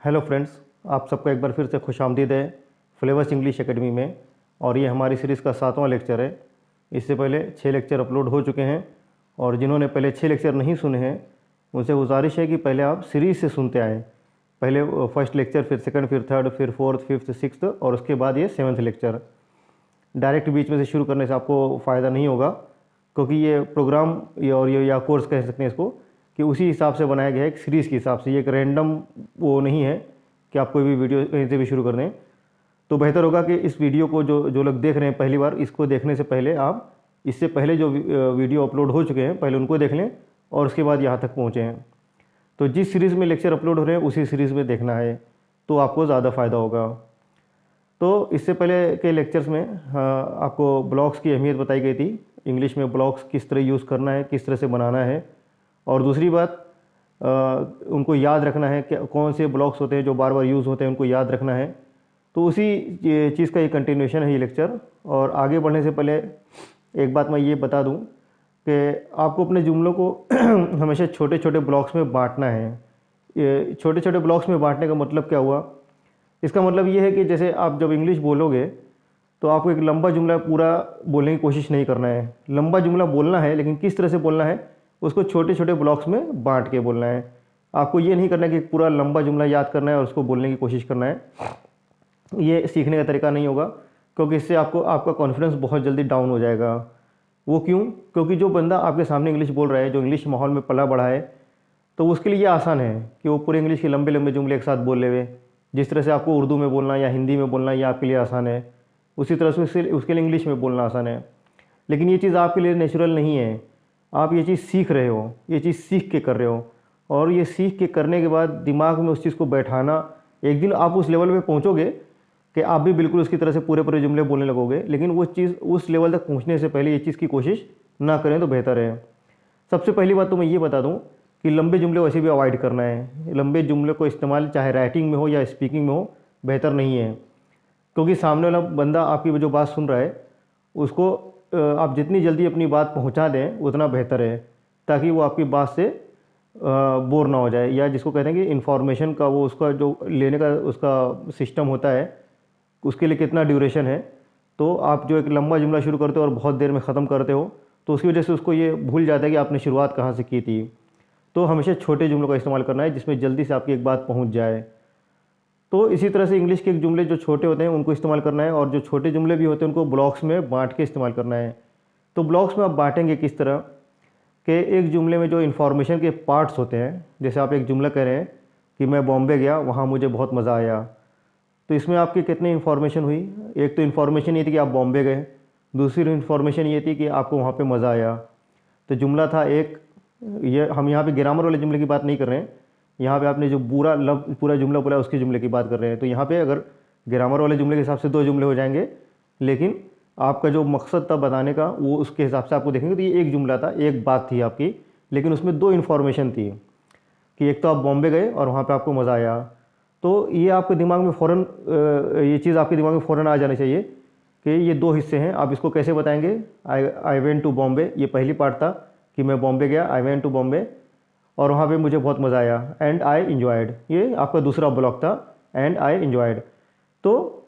Hello friends, आप सबका एक बार फिर से खुशामदीद है फ्लेवर्स इंग्लिश एकेडमी में। और ये हमारी सीरीज़ का 7वां लेक्चर है। इससे पहले 6 लेक्चर अपलोड हो चुके हैं और जिन्होंने पहले 6 लेक्चर नहीं सुने हैं उनसे गुजारिश है कि पहले आप सीरीज़ से सुनते आएँ। पहले फर्स्ट लेक्चर, फिर सेकंड, फिर थर्ड, फिर फोर्थ, फिफ्थ, सिक्स्थ और उसके बाद ये 7th लेक्चर। डायरेक्ट बीच में से शुरू करने से आपको फ़ायदा नहीं होगा, क्योंकि ये प्रोग्राम या कोर्स कह सकते हैं इसको, कि उसी हिसाब से बनाया गया है, एक सीरीज़ के हिसाब से। ये एक रैंडम वो नहीं है कि आप कोई भी वीडियो कहीं से भी शुरू कर दें। तो बेहतर होगा कि इस वीडियो को जो लोग देख रहे हैं पहली बार, इसको देखने से पहले आप इससे पहले जो वीडियो अपलोड हो चुके हैं पहले उनको देख लें और उसके बाद यहाँ तक पहुँचे हैं। तो जिस सीरीज़ में लेक्चर अपलोड हो रहे हैं उसी सीरीज़ में देखना है, तो आपको ज़्यादा फ़ायदा होगा। तो इससे पहले के लेक्चर्स में आपको ब्लॉक्स की अहमियत बताई गई थी। इंग्लिश में ब्लॉक्स किस तरह यूज़ करना है, किस तरह से बनाना है, और दूसरी बात उनको याद रखना है कि कौन से ब्लॉक्स होते हैं जो बार बार यूज़ होते हैं, उनको याद रखना है। तो उसी चीज़ का एक कंटिन्यूएशन है ये लेक्चर। और आगे बढ़ने से पहले एक बात मैं ये बता दूं कि आपको अपने जुमलों को हमेशा छोटे छोटे ब्लॉक्स में बांटना है। ये छोटे छोटे ब्लॉक्स में बांटने का मतलब क्या हुआ? इसका मतलब ये है कि जैसे आप जब इंग्लिश बोलोगे तो आपको एक लंबा जुमला पूरा बोलने की कोशिश नहीं करना है। लंबा जुमला बोलना है, लेकिन किस तरह से बोलना है उसको छोटे छोटे ब्लॉक्स में बांट के बोलना है। आपको ये नहीं करना है कि पूरा लंबा जुमला याद करना है और उसको बोलने की कोशिश करना है। ये सीखने का तरीका नहीं होगा, क्योंकि इससे आपका कॉन्फिडेंस बहुत जल्दी डाउन हो जाएगा। वो क्यों? क्योंकि जो बंदा आपके सामने इंग्लिश बोल रहा है, जो इंग्लिश माहौल में पला बढ़ा है, तो उसके लिए ये आसान है कि वो पूरे इंग्लिश के लंबे लंबे जुमले एक साथ बोल ले हुए। जिस तरह से आपको उर्दू में बोलना या हिंदी में बोलना ये आपके लिए आसान है, उसी तरह से उसके लिए इंग्लिश में बोलना आसान है। लेकिन ये चीज़ आपके लिए नेचुरल नहीं है। आप ये चीज़ सीख रहे हो, ये चीज़ सीख के कर रहे हो, और ये सीख के करने के बाद दिमाग में उस चीज़ को बैठाना, एक दिन आप उस लेवल पे पहुंचोगे कि आप भी बिल्कुल उसकी तरह से पूरे पूरे जुमले बोलने लगोगे। लेकिन वो चीज़ उस लेवल तक पहुंचने से पहले ये चीज़ की कोशिश ना करें तो बेहतर है। सबसे पहली बात तो मैं ये बता दूं कि लंबे जुमले वैसे भी अवॉइड करना है। लंबे जुमले को इस्तेमाल चाहे राइटिंग में हो या स्पीकिंग में हो बेहतर नहीं है, क्योंकि सामने वाला बंदा आपकी जो बात सुन रहा है उसको आप जितनी जल्दी अपनी बात पहुंचा दें उतना बेहतर है, ताकि वो आपकी बात से बोर ना हो जाए। या जिसको कहते हैं कि इन्फॉर्मेशन का वो उसका जो लेने का उसका सिस्टम होता है, उसके लिए कितना ड्यूरेशन है। तो आप जो एक लंबा जुमला शुरू करते हो और बहुत देर में ख़त्म करते हो, तो उसकी वजह से उसको ये भूल जाता है कि आपने शुरुआत कहाँ से की थी। तो हमेशा छोटे जुमलों का इस्तेमाल करना है जिसमें जल्दी से आपकी एक बात पहुँच जाए। तो इसी तरह से इंग्लिश के जुमले जो छोटे होते हैं उनको इस्तेमाल करना है, और जो छोटे जुमले भी होते हैं उनको ब्लॉक्स में बांट के इस्तेमाल करना है। तो ब्लॉक्स में आप बांटेंगे किस तरह कि एक जुमले में जो इन्फॉर्मेशन के पार्ट्स होते हैं, जैसे आप एक जुमला कह रहे हैं कि मैं बॉम्बे गया, वहाँ मुझे बहुत मज़ा आया। तो इसमें आपकी कितनी इन्फॉर्मेशन हुई? एक तो इन्फॉर्मेशन ये थी कि आप बॉम्बे गए, दूसरी इन्फॉर्मेशन ये थी कि आपको वहाँ पर मज़ा आया। तो जुमला था एक। ये हम यहाँ पर ग्रामर वाले जुमले की बात नहीं कर रहे हैं, यहाँ पे आपने जो पूरा जुमला बोला उसके जुमले की बात कर रहे हैं। तो यहाँ पे अगर ग्रामर वाले जुमले के हिसाब से 2 जुमले हो जाएंगे, लेकिन आपका जो मकसद था बताने का वो उसके हिसाब से आपको देखेंगे तो ये एक जुमला था, एक बात थी आपकी, लेकिन उसमें 2 इन्फॉर्मेशन थी कि एक तो आप बॉम्बे गए और वहाँ पर आपको मज़ा आया। तो ये आपके दिमाग में फ़ौरन ये चीज़ आपके दिमाग में फ़ौरन आ जानी चाहिए कि ये 2 हिस्से हैं। आप इसको कैसे बताएंगे? आई वेंट टू बॉम्बे, ये पहली पार्ट था कि मैं बॉम्बे गया, आई वेंट टू बॉम्बे, और वहाँ पे मुझे बहुत मज़ा आया, एंड आई इन्जॉयड। ये आपका दूसरा ब्लॉक था, एंड आई इन्जॉयड। तो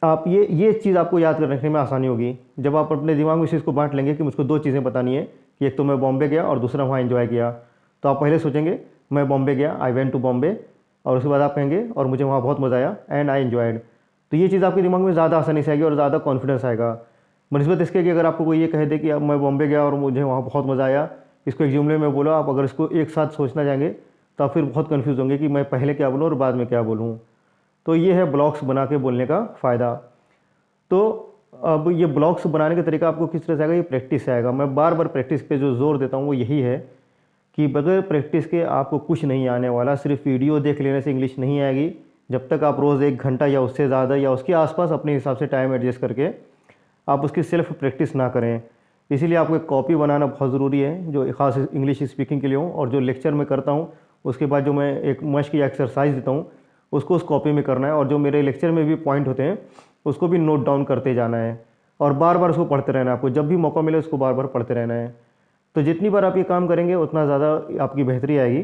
आप ये चीज़ आपको याद रखने में आसानी होगी जब आप अपने दिमाग में इस चीज़ को बांट लेंगे कि मुझको 2 चीज़ें बतानी है, कि एक तो मैं बॉम्बे गया और दूसरा वहाँ इन्जॉय किया। तो आप पहले सोचेंगे मैं बॉम्बे गया, आई वेंट टू बॉम्बे, और उसके बाद आप कहेंगे और मुझे वहाँ बहुत मज़ा आया, एंड आई इन्जॉयड। तो ये चीज़ आपके दिमाग में ज़्यादा आसानी से आएगी और ज़्यादा कॉन्फिडेंस आएगा, बनस्बत इसके कि अगर आपको कोई ये कह दे कि मैं बॉम्बे गया और मुझे वहाँ बहुत मज़ा आया, इसको एक जुमले में बोलो। आप अगर इसको एक साथ सोचना चाहेंगे तो आप फिर बहुत कंफ्यूज होंगे कि मैं पहले क्या बोलूँ और बाद में क्या बोलूँ। तो ये है ब्लॉक्स बना के बोलने का फ़ायदा। तो अब ये ब्लॉक्स बनाने का तरीका आपको किस तरह से आएगा? ये प्रैक्टिस से आएगा। मैं बार बार प्रैक्टिस पे जो जोर देता हूँ वो यही है कि बगैर प्रैक्टिस के आपको कुछ नहीं आने वाला। सिर्फ वीडियो देख लेने से इंग्लिश नहीं आएगी। जब तक आप रोज़ 1 घंटा या उससे ज़्यादा या उसके आसपास अपने हिसाब से टाइम एडजस्ट करके आप उसकी सेल्फ प्रैक्टिस ना करें। इसीलिए आपको एक कॉपी बनाना बहुत ज़रूरी है, जो ख़ास इंग्लिश स्पीकिंग के लिए हो। और जो लेक्चर में करता हूँ उसके बाद जो मैं एक मश्क या एक्सरसाइज देता हूँ उसको उस कॉपी में करना है, और जो मेरे लेक्चर में भी पॉइंट होते हैं उसको भी नोट डाउन करते जाना है, और बार बार उसको पढ़ते रहना है। आपको जब भी मौका मिले उसको बार बार पढ़ते रहना है। तो जितनी बार आप ये काम करेंगे उतना ज़्यादा आपकी बेहतरी आएगी।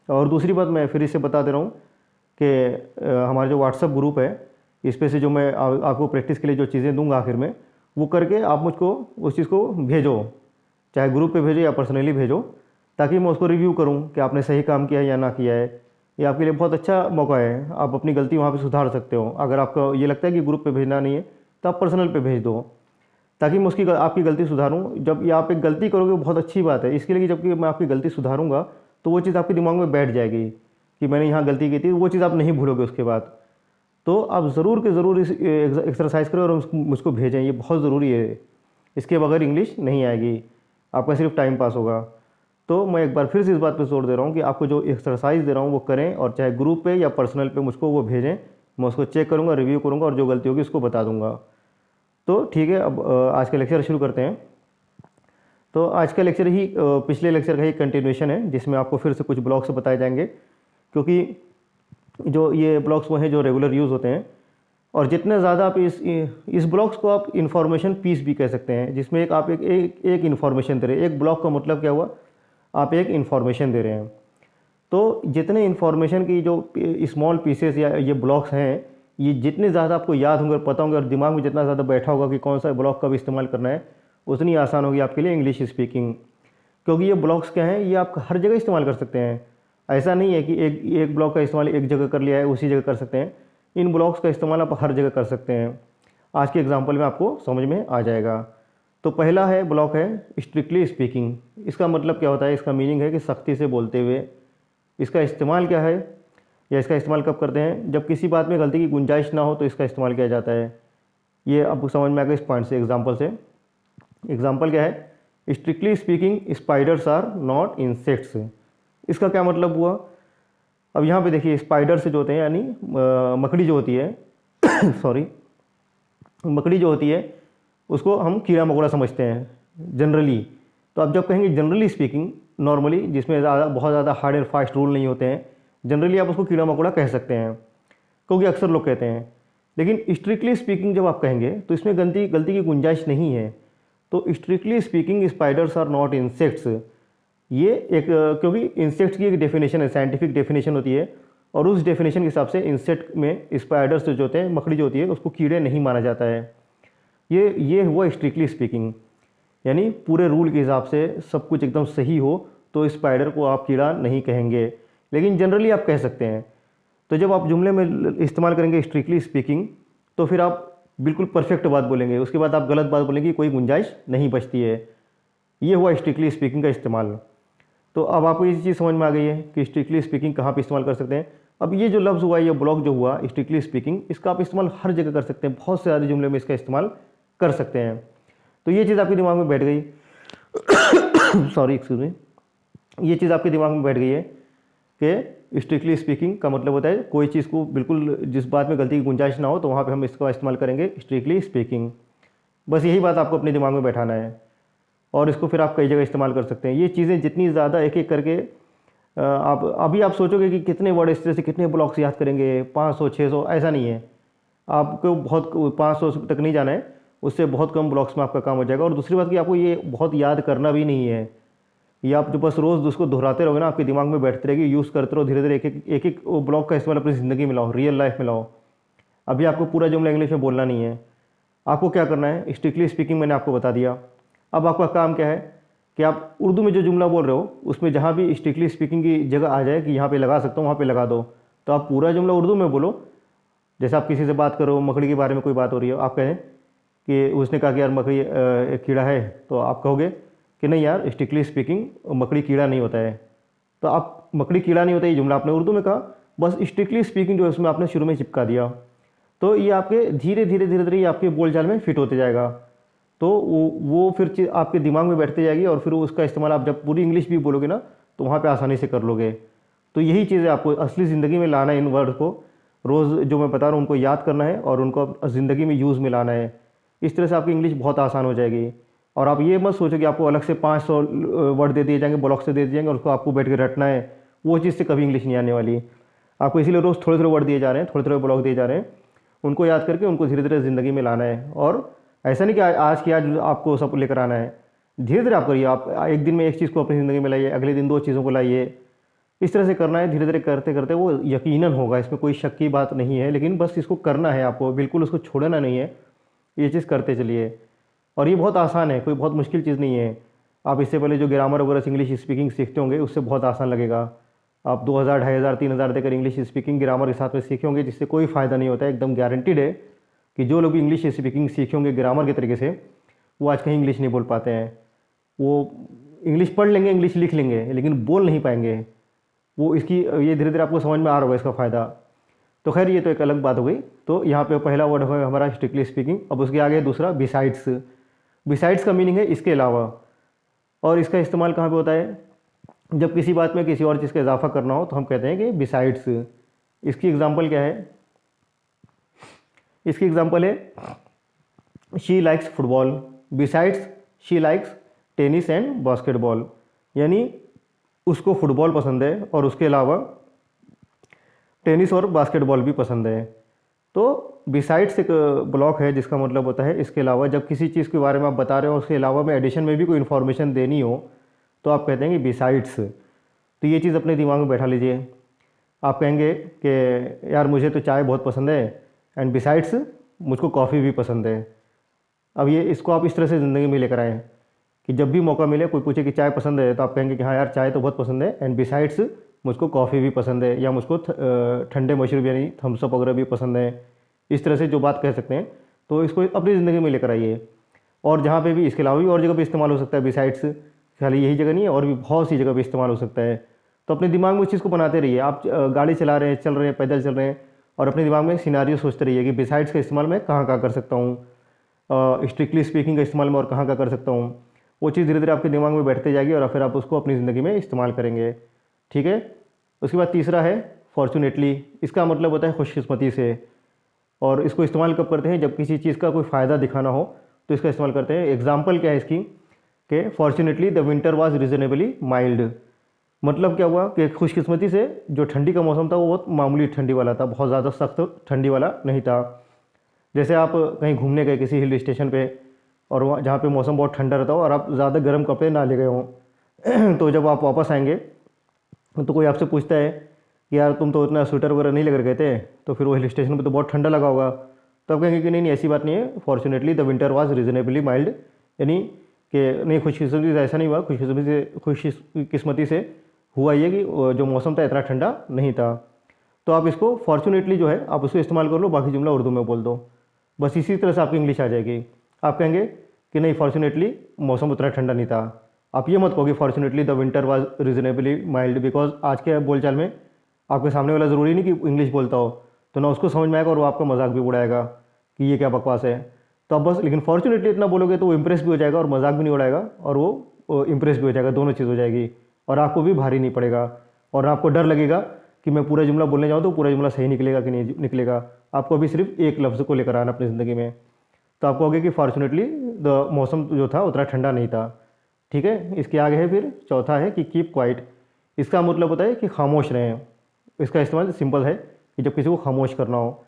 और दूसरी बात मैं फिर इससे बता दे रहा हूँ हमारा जो व्हाट्सअप ग्रुप है इस पे से जो मैं आपको प्रैक्टिस के लिए जो चीज़ें दूंगा आखिर में, वो करके आप मुझको उस चीज़ को भेजो, चाहे ग्रुप पे भेजो या पर्सनली भेजो, ताकि मैं उसको रिव्यू करूं कि आपने सही काम किया है या ना किया है। ये आपके लिए बहुत अच्छा मौका है, आप अपनी गलती वहाँ पे सुधार सकते हो। अगर आपको ये लगता है कि ग्रुप पे भेजना नहीं है तो आप पर्सनल पे भेज दो, ताकि मैं आपकी गलती सुधारूँ। जब ये आप एक गलती करोगे वो बहुत अच्छी बात है, इसके लिए कि जबकि मैं आपकी गलती सुधारूंगा तो वो चीज़ आपके दिमाग में बैठ जाएगी कि मैंने यहाँ गलती की थी, वो चीज़ आप नहीं भूलोगे उसके बाद। तो आप ज़रूर के ज़रूर इस एक्सरसाइज करें और मुझको भेजें, ये बहुत ज़रूरी है। इसके बगैर इंग्लिश नहीं आएगी, आपका सिर्फ टाइम पास होगा। तो मैं एक बार फिर से इस बात पे जोर दे रहा हूँ कि आपको जो एक्सरसाइज दे रहा हूँ वो करें, और चाहे ग्रुप पे या पर्सनल पे मुझको वो भेजें, मैं उसको चेक करूँगा, रिव्यू करूँगा और जो गलती होगी उसको बता दूँगा। तो ठीक है, अब आज का लेक्चर शुरू करते हैं। तो आज का लेक्चर ही पिछले लेक्चर का ही कंटिन्यूएशन है, जिसमें आपको फिर से कुछ ब्लॉक्स बताए जाएंगे, क्योंकि जो ये ब्लॉक्स वो हैं जो रेगुलर यूज़ होते हैं। और जितने ज़्यादा आप इस ब्लॉक्स को आप इन्फॉर्मेशन पीस भी कह सकते हैं, जिसमें आप एक इन्फॉर्मेशन दे रहे हैं। एक ब्लॉक का मतलब क्या हुआ, आप एक इन्फॉर्मेशन दे रहे हैं। तो जितने इन्फॉर्मेशन की जो स्मॉल पीसेस या ये ब्लॉक्स हैं, ये जितने ज़्यादा आपको याद होंगे और पता होंगे और दिमाग में जितना ज़्यादा बैठा होगा कि कौन सा ब्लॉक कब इस्तेमाल करना है, उतनी आसान होगी आपके लिए इंग्लिश स्पीकिंग। क्योंकि ये ब्लॉक्स क्या हैं, ये आप हर जगह इस्तेमाल कर सकते हैं। ऐसा नहीं है कि एक ब्लॉक का इस्तेमाल एक जगह कर लिया है उसी जगह कर सकते हैं। इन ब्लॉक्स का इस्तेमाल आप हर जगह कर सकते हैं। आज के एग्जांपल में आपको समझ में आ जाएगा। तो पहला है ब्लॉक है स्ट्रिक्टली स्पीकिंग। इसका मतलब क्या होता है, इसका मीनिंग है कि सख्ती से बोलते हुए। इसका इस्तेमाल क्या है या इसका इस्तेमाल कब करते हैं, जब किसी बात में गलती की गुंजाइश ना हो तो इसका इस्तेमाल किया जाता है। ये आपको समझ में आएगा इस पॉइंट से, एग्जाम्पल से। एग्जाम्पल क्या है, strictly speaking spiders are not insects. इसका क्या मतलब हुआ, अब यहाँ पे देखिए स्पाइडर्स जो होते हैं यानी मकड़ी जो होती है सॉरी, मकड़ी जो होती है उसको हम कीड़ा मकोड़ा समझते हैं जनरली। तो आप जब कहेंगे जनरली स्पीकिंग, नॉर्मली जिसमें बहुत ज़्यादा हार्ड एंड फास्ट रूल नहीं होते हैं, जनरली आप उसको कीड़ा मकोड़ा कह सकते हैं, क्योंकि अक्सर लोग कहते हैं। लेकिन स्ट्रिक्टली स्पीकिंग जब आप कहेंगे तो इसमें गलती की गुंजाइश नहीं है। तो strictly speaking spiders are not insects, ये एक क्योंकि इंसेक्ट्स की एक डेफिनेशन है, साइंटिफिक डेफिनेशन होती है, और उस डेफिनेशन के हिसाब से इंसेक्ट में स्पाइडर्स जो होते हैं, मकड़ी जो होती है, उसको कीड़े नहीं माना जाता है। ये हुआ स्ट्रिक्टली स्पीकिंग, यानी पूरे रूल के हिसाब से सब कुछ एकदम सही हो तो स्पाइडर को आप कीड़ा नहीं कहेंगे, लेकिन जनरली आप कह सकते हैं। तो जब आप जुमले में इस्तेमाल करेंगे स्ट्रिक्टली स्पीकिंग, तो फिर आप बिल्कुल परफेक्ट बात बोलेंगे, उसके बाद आप गलत बात बोलेंगे, कोई गुंजाइश नहीं बचती है। ये हुआ स्ट्रिक्टली स्पीकिंग का इस्तेमाल। तो अब आपको ये चीज़ समझ में आ गई है कि स्ट्रिक्टली स्पीकिंग कहाँ पे इस्तेमाल कर सकते हैं। अब ये जो लफ्ज़ हुआ, ये ब्लॉक जो हुआ स्ट्रिक्टली स्पीकिंग, इसका आप इस्तेमाल हर जगह कर सकते हैं, बहुत से सारे जुमले में इसका इस्तेमाल कर सकते हैं। तो ये चीज़ आपके दिमाग में बैठ गई सॉरी एक्सक्यूज मी, ये चीज़ आपके दिमाग में बैठ गई है कि स्ट्रिक्टली स्पीकिंग का मतलब होता है कोई चीज़ को बिल्कुल जिस बात में गलती की गुंजाइश ना हो तो वहाँ पर हम इसका इस्तेमाल करेंगे स्ट्रिक्टली स्पीकिंग। बस यही बात आपको अपने दिमाग में बैठाना है, और इसको फिर आप कई जगह इस्तेमाल कर सकते हैं। ये चीज़ें जितनी ज़्यादा एक एक करके आप अभी आप सोचोगे कि कितने वर्ड इस तरह से कितने ब्लॉक्स याद करेंगे, 500 600, ऐसा नहीं है। आपको बहुत 500 तक नहीं जाना है, उससे बहुत कम ब्लॉक्स में आपका काम हो जाएगा। और दूसरी बात कि आपको ये बहुत याद करना भी नहीं है, ये आप जो बस रोज़ उसको दोहराते रहोगे ना, आपके दिमाग में बैठते रहेगी, यूज़ करते रहो, धीरे धीरे एक एक ब्लॉक का इस्तेमाल अपनी ज़िंदगी में लाओ, रियल लाइफ में लाओ। अभी आपको पूरा जुमला इंग्लिश में बोलना नहीं है, आपको क्या करना है, स्ट्रिक्टली स्पीकिंग मैंने आपको बता दिया। अब आपका काम क्या है कि आप उर्दू में जो जुमला बोल रहे हो उसमें जहाँ भी स्ट्रिक्टली स्पीकिंग की जगह आ जाए कि यहाँ पे लगा सकता हूँ, वहाँ पे लगा दो। तो आप पूरा जुमला उर्दू में बोलो। जैसे आप किसी से बात करो, मकड़ी के बारे में कोई बात हो रही है, आप कहें कि उसने कहा कि यार मकड़ी एक कीड़ा है, तो आप कहोगे कि नहीं यार स्ट्रिक्टली स्पीकिंग मकड़ी कीड़ा नहीं होता है। तो आप मकड़ी कीड़ा नहीं होता ये जुमला आपने उर्दू में कहा, बस स्ट्रिक्टली स्पीकिंग जो है उसमें आपने शुरू में चिपका दिया। तो ये आपके धीरे धीरे ये आपके बोलचाल में फिट होते जाएगा। तो वो फिर आपके दिमाग में बैठती जाएगी, और फिर उसका इस्तेमाल आप जब पूरी इंग्लिश भी बोलोगे ना तो वहाँ पे आसानी से कर लोगे। तो यही चीज़ है, आपको असली ज़िंदगी में लाना है। इन वर्ड को रोज़ जो मैं बता रहा हूँ उनको याद करना है और उनको ज़िंदगी में यूज़ में लाना है। इस तरह से आपकी इंग्लिश बहुत आसान हो जाएगी। और आप ये मत सोचो कि आपको अलग से 500 वर्ड दे दिए जाएंगे, ब्लॉक से दे दिए जाएंगे और उसको आपको बैठ के रटना है। वो चीज़ से कभी इंग्लिश नहीं आने वाली। आपको इसीलिए रोज़ थोड़े थोड़े वर्ड दिए जा रहे हैं, थोड़े थोड़े ब्लॉक दिए जा रहे हैं, उनको याद करके उनको धीरे धीरे ज़िंदगी में लाना है। और ऐसा नहीं कि आज आपको सब लेकर आना है, धीरे धीरे आप करिए। आप एक दिन में एक चीज़ को अपनी ज़िंदगी में लाइए, अगले दिन 2 चीज़ों को लाइए। इस तरह से करना है, धीरे धीरे करते करते वो यकीनन होगा, इसमें कोई शक की बात नहीं है। लेकिन बस इसको करना है आपको, बिल्कुल उसको छोड़ना नहीं है, ये चीज़ करते चलिए। और ये बहुत आसान है, कोई बहुत मुश्किल चीज़ नहीं है। आप इससे पहले जो ग्रामर वगैरह से इंग्लिश स्पीकिंग सीखते होंगे उससे बहुत आसान लगेगा। आप 2000, 2500, 3000 देकर इंग्लिश स्पीकिंग ग्रामर के साथ में सीखे होंगे, जिससे कोई फ़ायदा नहीं होता है। एकदम गारंटीड है कि जो लोग इंग्लिश स्पीकिंग सीखे होंगे ग्रामर के तरीके से, वो आज कहीं इंग्लिश नहीं बोल पाते हैं। वो इंग्लिश पढ़ लेंगे, इंग्लिश लिख लेंगे, लेकिन बोल नहीं पाएंगे। वो इसकी ये धीरे धीरे आपको समझ में आ रहा होगा इसका फ़ायदा। तो खैर ये तो एक अलग बात हो गई। तो यहाँ पे पहला वर्ड है हमारा स्ट्रिक्टली स्पीकिंग। अब उसके आगे दूसरा बिसाइड्स। बिसाइड्स का मीनिंग है इसके अलावा। और इसका इस्तेमाल कहाँ पे होता है? जब किसी बात में किसी और चीज़ का इजाफा करना हो तो हम कहते हैं कि बिसाइड्स। इसकी एग्जांपल क्या है? इसकी एग्जांपल है she likes football, besides she likes tennis and basketball. यानी उसको फुटबॉल पसंद है और उसके अलावा टेनिस और बास्केटबॉल भी पसंद है। तो बिसाइड्स एक ब्लॉक है जिसका मतलब होता है इसके अलावा। जब किसी चीज़ के बारे में आप बता रहे हो उसके अलावा में एडिशन में भी कोई इन्फॉर्मेशन देनी हो तो आप कहते हैं कि बिसाइड्स। तो ये चीज़ अपने दिमाग में बैठा लीजिए। आप कहेंगे कि यार मुझे तो चाय बहुत पसंद है एंड बिसाइड्स मुझको कॉफ़ी भी पसंद है। अब ये इसको आप इस तरह से ज़िंदगी में लेकर आएँ कि जब भी मौका मिले कोई पूछे कि चाय पसंद है तो आप कहेंगे कि हाँ यार चाय तो बहुत पसंद है एंड बिसाइड्स मुझको कॉफ़ी भी पसंद है, या मुझको ठंडे मशरूब यानी थम्सअप वगैरह भी पसंद है। इस तरह से जो बात कह सकते हैं तो इसको अपनी ज़िंदगी में लेकर आइए। और जहाँ पे भी इसके अलावा भी और जगह पे इस्तेमाल हो सकता है बिसाइड्स, खाली यही जगह नहीं है, और भी बहुत सी जगह पे इस्तेमाल हो सकता है। तो अपने दिमाग में उस चीज़ को बनाते रहिए। आप गाड़ी चला रहे हैं, चल रहे हैं, पैदल चल रहे हैं, और अपने दिमाग में सिनारियो सोचते रहिए कि बिसाइड्स का इस्तेमाल मैं कहाँ कहाँ कर सकता हूँ, स्ट्रिक्टली स्पीकिंग का इस्तेमाल मैं और कहाँ कहाँ कर सकता हूँ। वो चीज़ धीरे धीरे आपके दिमाग में बैठते जाएगी और फिर आप उसको अपनी ज़िंदगी में इस्तेमाल करेंगे। ठीक है। उसके बाद तीसरा है फॉर्चुनेटली। इसका मतलब होता है खुशकिस्मती से। और इसको इस्तेमाल कब करते हैं? जब किसी चीज़ का कोई फ़ायदा दिखाना हो तो इसका इस्तेमाल करते हैं। एग्जाम्पल क्या है इसकी कि fortunately the winter was reasonably mild. मतलब क्या हुआ कि खुशकिस्मती से जो ठंडी का मौसम था वो बहुत मामूली ठंडी वाला था, बहुत ज़्यादा सख्त ठंडी वाला नहीं था। जैसे आप कहीं घूमने गए किसी हिल स्टेशन पे और वहाँ जहाँ पे मौसम बहुत ठंडा रहता हो और आप ज़्यादा गर्म कपड़े ना ले गए हों तो जब आप वापस आएंगे तो कोई आपसे पूछता है कि यार तुम तो इतना स्वेटर वगैरह नहीं लेकर गए थे, तो फिर वो हिल स्टेशन पे तो बहुत ठंडा लगा होगा। तो आप कहेंगे कि नहीं नहीं ऐसी बात नहीं है, fortunately the winter was reasonably mild. यानी कि नहीं, खुशकिस्मती से ऐसा नहीं हुआ, खुशकिस्मती से हुआ ये कि जो मौसम था इतना ठंडा नहीं था। तो आप इसको फॉर्चुनेटली जो है आप उसको इस्तेमाल कर लो, बाकी जुमला उर्दू में बोल दो। बस इसी तरह से आपकी इंग्लिश आ जाएगी। आप कहेंगे कि नहीं फॉर्चुनेटली मौसम उतना ठंडा नहीं था। आप ये मत कहोगे fortunately the winter was reasonably mild, because आज के बोलचाल में आपके सामने वाला ज़रूरी नहीं कि इंग्लिश बोलता हो, तो ना उसको समझ में आएगा और वो आपका मजाक भी उड़ाएगा कि ये क्या बकवास है। तो आप बस लेकिन फॉर्चुनेटली इतना बोलोगे तो वो इम्प्रेस भी हो जाएगा और मजाक भी नहीं उड़ाएगा, और वो इम्प्रेस भी हो जाएगा, दोनों चीज़ हो जाएगी। और आपको भी भारी नहीं पड़ेगा और आपको डर लगेगा कि मैं पूरा जुमला बोलने जाऊँ तो पूरा जुमला सही निकलेगा कि नहीं निकलेगा। आपको अभी सिर्फ एक लफ्ज़ को लेकर आना अपनी ज़िंदगी में। तो आप कहोगे कि फॉर्चुनेटली द मौसम जो था उतना ठंडा नहीं था। ठीक है। इसके आगे है फिर चौथा है कि कीप क्वाइट। इसका मतलब होता है कि खामोश रहें। इसका इस्तेमाल सिंपल है कि जब किसी को खामोश करना हो।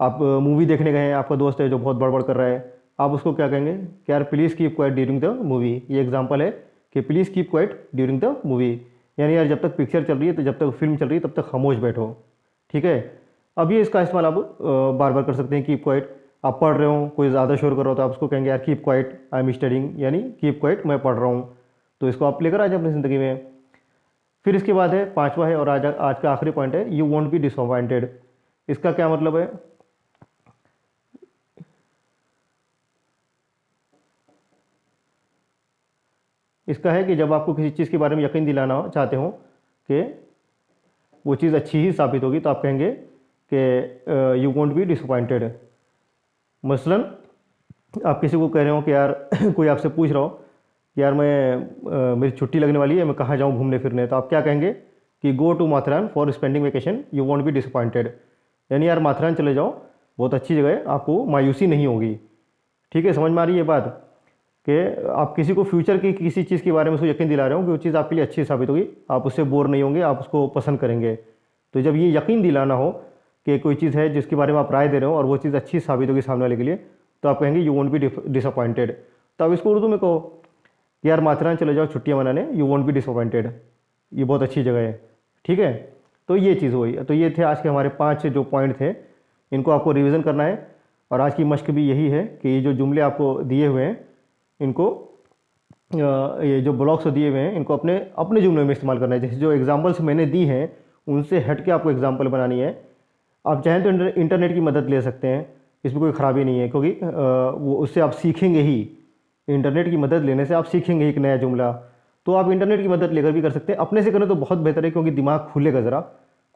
आप मूवी देखने गए हैं, आपका दोस्त है जो बहुत बड़बड़ कर रहा है, आप उसको क्या कहेंगे कि यार please keep quiet during the movie. ये एग्जांपल है कि please keep quiet during the movie, यानी यार जब तक पिक्चर चल रही है, तो जब तक फिल्म चल रही है तब तक खामोश बैठो। ठीक है। अब ये इसका इस्तेमाल आप बार बार कर सकते हैं। कीप क्वाइट, आप पढ़ रहे हो, कोई ज़्यादा शोर कर रहा हो तो आप उसको कहेंगे यार keep quiet I am studying, यानी कीप क्वाइट मैं पढ़ रहा हूँ। तो इसको आप लेकर आ जाए अपनी ज़िंदगी में। फिर इसके बाद है पांचवा है और आज का आखिरी पॉइंट है यू वोंट बी डिसअपॉइंटेड। इसका क्या मतलब है? इसका है कि जब आपको किसी चीज़ के बारे में यकीन दिलाना चाहते हो कि वो चीज़ अच्छी ही साबित होगी तो आप कहेंगे कि यू वोंट बी डिसअपॉइंटेड। मसलन आप किसी को कह रहे हो कि यार कोई आपसे पूछ रहा हो कि यार मेरी छुट्टी लगने वाली है, मैं कहाँ जाऊँ घूमने फिरने, तो आप क्या कहेंगे कि go to Matheran for spending vacation you won't be disappointed. यानी यार माथेरान चले जाओ, बहुत अच्छी जगह है, आपको मायूसी नहीं होगी। ठीक है। समझ में आ रही है बात कि आप किसी को फ्यूचर की किसी चीज़ के बारे में उसको यकीन दिला रहे हो कि वो चीज़ आपके लिए अच्छी साबित होगी, आप उससे बोर नहीं होंगे, आप उसको पसंद करेंगे। तो जब ये यकीन दिलाना हो कि कोई चीज़ है जिसके बारे में आप राय दे रहे हो और वो चीज़ अच्छी साबित होगी सामने वाले के लिए, तो आप कहेंगे यू वोंट बी डिसअपॉइंटेड। तो आप इसको उर्दू में कहो यार माथेरान चले जाओ छुट्टियां मनाने, यू वोंट बी डिसअपॉइंटेड, ये बहुत अच्छी जगह है। ठीक है, तो ये चीज़ हुई। तो ये थे आज के हमारे 5 जो पॉइंट थे, इनको आपको रिवीजन करना है। और आज की मश्क भी यही है कि ये जो जुमले आपको दिए हुए हैं, इनको ये जो ब्लॉक्स दिए हुए हैं, इनको अपने अपने जुमले में इस्तेमाल करना है। जैसे जो एग्जाम्पल्स मैंने दी हैं, उनसे हट के आपको एग्जाम्पल बनानी है। आप चाहें तो इंटरनेट की मदद ले सकते हैं, इसमें कोई ख़राबी नहीं है, क्योंकि वो उससे आप सीखेंगे ही। इंटरनेट की मदद लेने से आप सीखेंगे एक नया जुमला। तो आप इंटरनेट की मदद लेकर भी कर सकते हैं। अपने से करें तो बहुत बेहतर है, क्योंकि दिमाग खुलेगा ज़रा,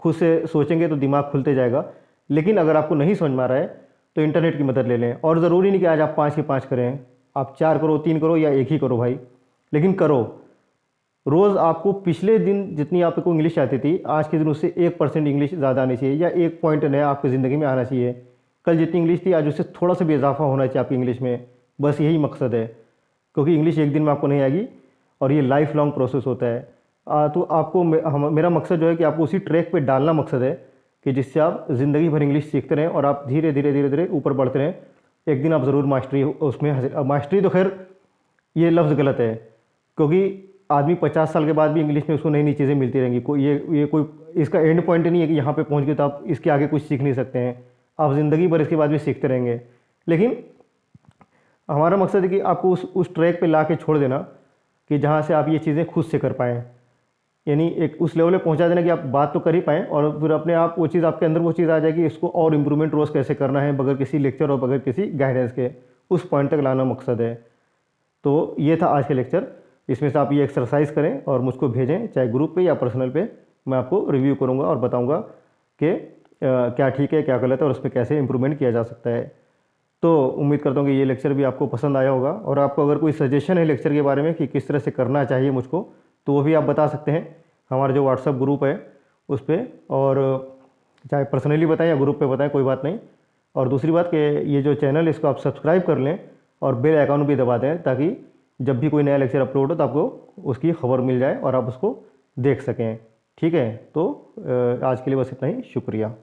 खुद से सोचेंगे तो दिमाग खुलते जाएगा। लेकिन अगर आपको नहीं समझ में आ रहा है तो इंटरनेट की मदद ले लें। और ज़रूरी नहीं कि आज आप 5 के 5 करें, आप 4 करो, 3 करो या एक ही करो भाई, लेकिन करो। रोज़ आपको पिछले दिन जितनी आपको इंग्लिश आती थी, आज के दिन उससे 1% इंग्लिश ज़्यादा आनी चाहिए, या 1 पॉइंट नया आपकी ज़िंदगी में आना चाहिए। कल जितनी इंग्लिश थी, आज उससे थोड़ा सा भी इजाफा होना चाहिए आपकी इंग्लिश में। बस यही मकसद है, क्योंकि इंग्लिश एक दिन में आपको नहीं आएगी और ये लाइफ लॉन्ग प्रोसेस होता है। तो आपको मेरा मकसद जो है कि आपको उसी ट्रैक पे डालना मकसद है, कि जिससे आप ज़िंदगी भर इंग्लिश सीखते रहें और आप धीरे धीरे धीरे धीरे ऊपर बढ़ते रहें। एक दिन आप ज़रूर मास्टरी उसमें मास्टरी तो खैर ये लफ्ज़ गलत है, क्योंकि आदमी 50 साल के बाद भी इंग्लिश में उसको नई नई चीज़ें मिलती रहेंगी। कोई ये कोई इसका एंड पॉइंट नहीं है कि यहाँ पे पहुँच गए तो आप इसके आगे कुछ सीख नहीं सकते हैं। आप ज़िंदगी भर इसके बाद भी सीखते रहेंगे। लेकिन हमारा मकसद है कि आपको उस ट्रैक पे ला के छोड़ देना, कि जहाँ से आप ये चीज़ें खुद से कर पाएँ। यानी एक उस लेवल पे पहुँचा देना कि आप बात तो कर ही पाएँ, और फिर अपने आप वो चीज़ आपके अंदर वो चीज़ आ जाएगी, इसको और इम्प्रूवमेंट रोज़ कैसे करना है बगैर किसी लेक्चर और बगैर किसी गाइडेंस के, उस पॉइंट तक लाना मकसद है। तो ये था आज का लेक्चर। इसमें से आप ये एक्सरसाइज करें और मुझको भेजें, चाहे ग्रुप पे या पर्सनल पे। मैं आपको रिव्यू करूँगा और बताऊँगा कि क्या ठीक है, क्या गलत है, और उस पर कैसे इम्प्रूवमेंट किया जा सकता है। तो उम्मीद करता हूँ कि ये लेक्चर भी आपको पसंद आया होगा। और आपको अगर कोई सजेशन है लेक्चर के बारे में कि किस तरह से करना चाहिए मुझको, तो वो भी आप बता सकते हैं हमारा जो व्हाट्सएप ग्रुप है उस पर, और चाहे पर्सनली बताएं या ग्रुप पे बताएं, कोई बात नहीं। और दूसरी बात कि ये जो चैनल है इसको आप सब्सक्राइब कर लें और बेल आइकन भी दबा दें, ताकि जब भी कोई नया लेक्चर अपलोड हो तो आपको उसकी खबर मिल जाए और आप उसको देख सकें। ठीक है, तो आज के लिए बस इतना ही, शुक्रिया।